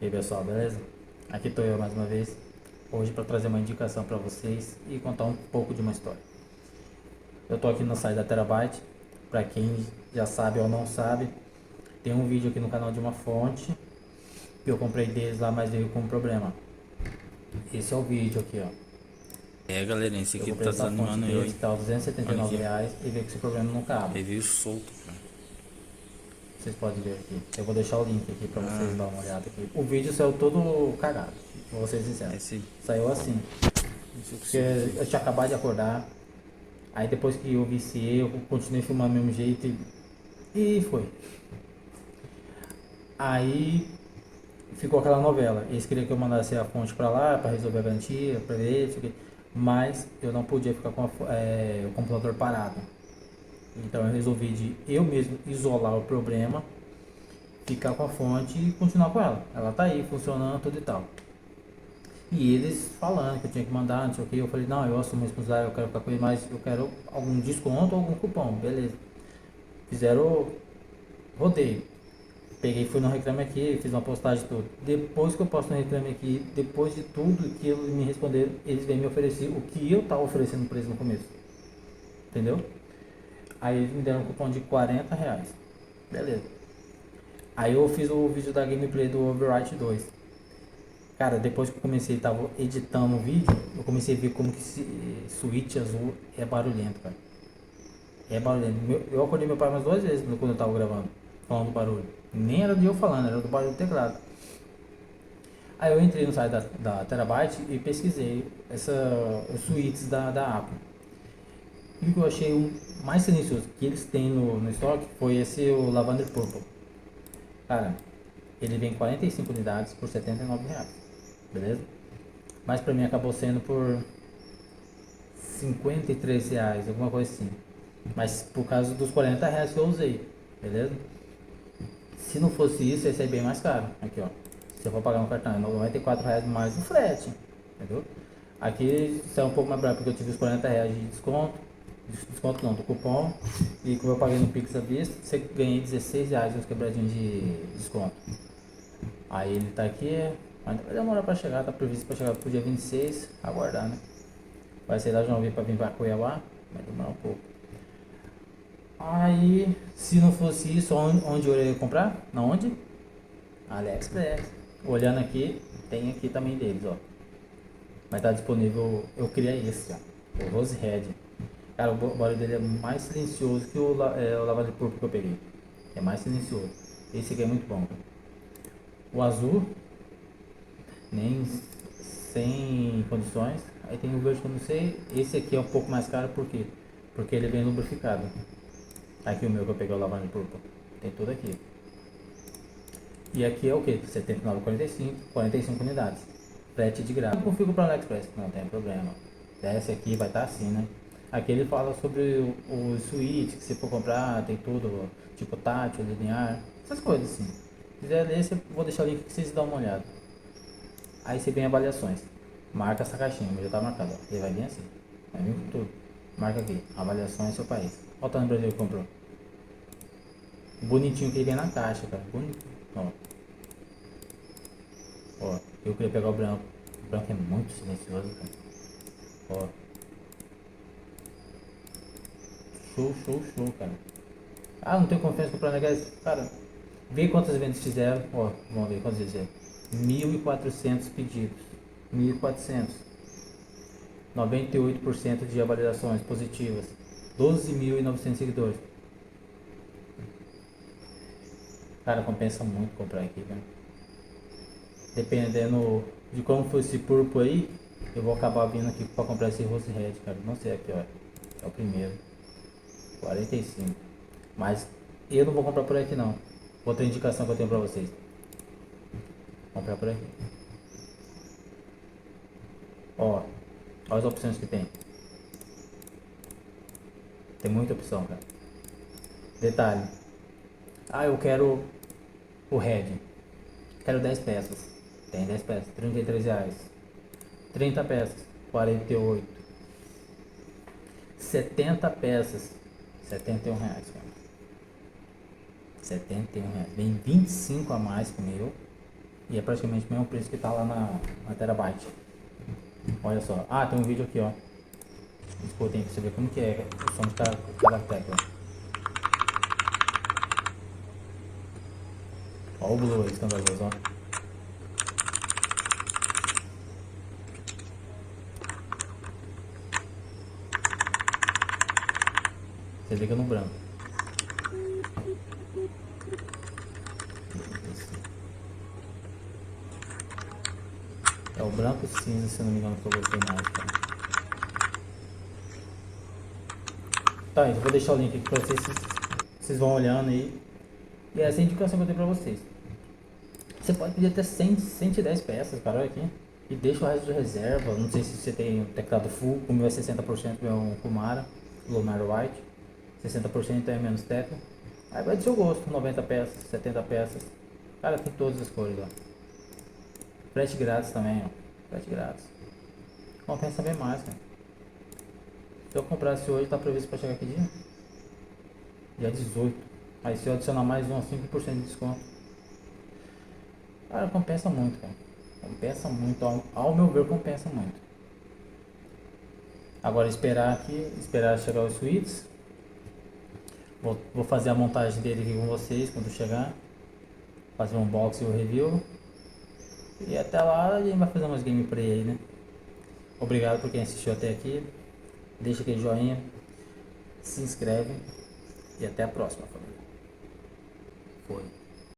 E aí pessoal, beleza? Aqui estou eu mais uma vez, hoje para trazer uma indicação para vocês e contar um pouco de uma história. Eu estou aqui no site da Terabyte, para quem já sabe ou não sabe, tem um vídeo aqui no canal de uma fonte que eu comprei deles lá, mas veio com um problema. Esse é o vídeo aqui, ó. Galerinha, esse Eu aqui comprei tá essa fonte desanimando eu, deles hein? que tá R$ Olha aqui, 279 e veio com esse problema no cabo. review solto, cara. Vocês podem ver aqui. Eu vou deixar o link aqui para vocês Ah, dar uma olhada aqui. O vídeo saiu todo cagado, vou ser sincero. esse, Saiu assim, esse eu porque consigo ver. eu tinha acabado de acordar. Aí depois que eu viciei, eu continuei filmando do mesmo jeito e foi. Aí ficou aquela novela. Eles queriam que eu mandasse a fonte pra lá pra resolver a garantia, pra ver isso aqui. Mas eu não podia ficar com o computador parado. Então eu resolvi de eu mesmo isolar o problema, ficar com a fonte e continuar com ela. Ela tá aí, funcionando, tudo e tal. E eles falando que eu tinha que mandar, não sei o que. Eu falei, não, eu assumo a responsabilidade, eu quero ficar com ele, mas eu quero algum desconto ou algum cupom. Beleza. Fizeram rodeio. Peguei, fui no Reclame Aqui, fiz uma postagem tudo. Depois que eu posto no Reclame Aqui, depois de tudo que eles me responderam, eles vêm me oferecer o que eu tava oferecendo para eles no começo. Entendeu? Aí eles me deram um cupom de R$ 40. Beleza. Aí eu fiz o vídeo da gameplay do Overwatch 2. Cara, depois que eu comecei, tava editando o vídeo, eu comecei a ver como que esse switch azul é barulhento, cara. É barulhento. Eu acordei meu pai umas duas vezes quando eu tava gravando, falando do barulho. Nem era de eu falando, era do barulho do teclado. Aí eu entrei no site da Terabyte e pesquisei os suítes da Apple. E o que eu achei o mais silencioso que eles têm no estoque foi esse o Lavender Purple. Cara, ele vem 45 unidades por R$ 79, beleza? Mas pra mim acabou sendo por R$ 53, alguma coisa assim. Mas por causa dos R$ 40 que eu usei, beleza? Se não fosse isso, ia ser bem mais caro. Aqui, ó. Se eu for pagar no cartão, é R$ 94 mais o frete. Entendeu? Aqui saiu um pouco mais barato porque eu tive os R$ 40 de desconto. Desconto não, do cupom. E como eu paguei no Pix à vista, você ganhei R$ 16 uns quebradinhos de desconto. Aí ele tá aqui, ainda vai demorar pra chegar, tá previsto pra chegar pro dia 26. Aguardar, né? Vai ser lá de João pra vir pra Cuiabá, vai demorar um pouco. Aí, se não fosse isso, onde eu iria comprar? Na onde? AliExpress. Olhando aqui, tem aqui também deles, ó. Mas tá disponível, eu criei esse, ó. O Rose Red. Cara, o barulho dele é mais silencioso que o lavado de púrpura que eu peguei. É mais silencioso. Esse aqui é muito bom. O azul, nem sem condições. Aí tem o verde que eu não sei. Esse aqui é um pouco mais caro, por quê? Porque ele é bem lubrificado. Aqui o meu que eu peguei o lavado de púrpura. Tem tudo aqui. E aqui é o que? 79,45, 45 unidades. Frete de graça. Eu configuro para o AliExpress, não tem problema. Desce aqui, vai estar assim, né? Aqui ele fala sobre o suíte, que se for comprar, tem tudo, tipo tátil, linear, essas coisas assim. Se quiser ler, vou deixar o link que vocês dão uma olhada. Aí você vem avaliações. Marca essa caixinha, já tá marcado, ó. Ele vai vir assim. Vai vir com tudo. Marca aqui, avaliações seu país. Olha o no Brasil que comprou. Bonitinho que ele vem na caixa, cara. Bonitinho. Ó. Ó, eu queria pegar o branco. O branco é muito silencioso, cara. Ó. Show, show, show, cara. Ah, não tenho confiança em comprar negócio. Cara, vê quantas vendas fizeram. Ó, vamos ver quantos fizeram. 1.400 pedidos. 1.400. 98% de avaliações positivas. 12.900 seguidores. Cara, compensa muito comprar aqui, né? Dependendo de como for esse purple aí, eu vou acabar vindo aqui pra comprar esse Rose Red, cara. Não sei aqui, ó. É o primeiro. 45. Mas eu não vou comprar por aqui não. Outra indicação que eu tenho pra vocês. Comprar por aqui. Ó. Olha as opções que tem. Tem muita opção, cara. Detalhe. Ah, eu quero o Red. Quero 10 peças. Tem 10 peças. R$ 33. 30 peças. 48. 70 peças. R$ 71, cara. R$ 71. Vem 25 a mais que o meu. E é praticamente o mesmo preço que tá lá na Terabyte. Olha só. Ah, tem um vídeo aqui, ó. Escutem pra você ver como que é o som de cada tecla. Ó o Blue aí, escandaloso, ó. Você liga no branco. É o branco e cinza, se não me engano, que eu gostei mais, cara. Tá, então eu vou deixar o link aqui pra vocês, vocês vão olhando aí. E essa é a indicação que eu tenho pra vocês. Você pode pedir até 100, 110 peças, cara, olha aqui. E deixa o resto de reserva. Não sei se você tem um teclado full, o meu é 60%, é um Kumara, Lunar White. 60% é menos tecla. Aí vai do seu gosto, 90 peças, 70 peças. Cara, tem todas as cores, ó. Frete grátis também, ó. Frete grátis. Compensa bem mais, cara. Se eu comprasse hoje, tá previsto pra chegar aqui dia? Dia 18. Aí se eu adicionar mais um, 5% de desconto. Cara, compensa muito, cara. Compensa muito, ao meu ver, compensa muito. Agora esperar aqui, esperar chegar os suítes. Vou fazer a montagem dele aqui com vocês quando chegar. Fazer um unboxing e o review. E até lá a gente vai fazer umas gameplay aí, né? Obrigado por quem assistiu até aqui. Deixa aquele joinha. Se inscreve. E até a próxima, família. Foi.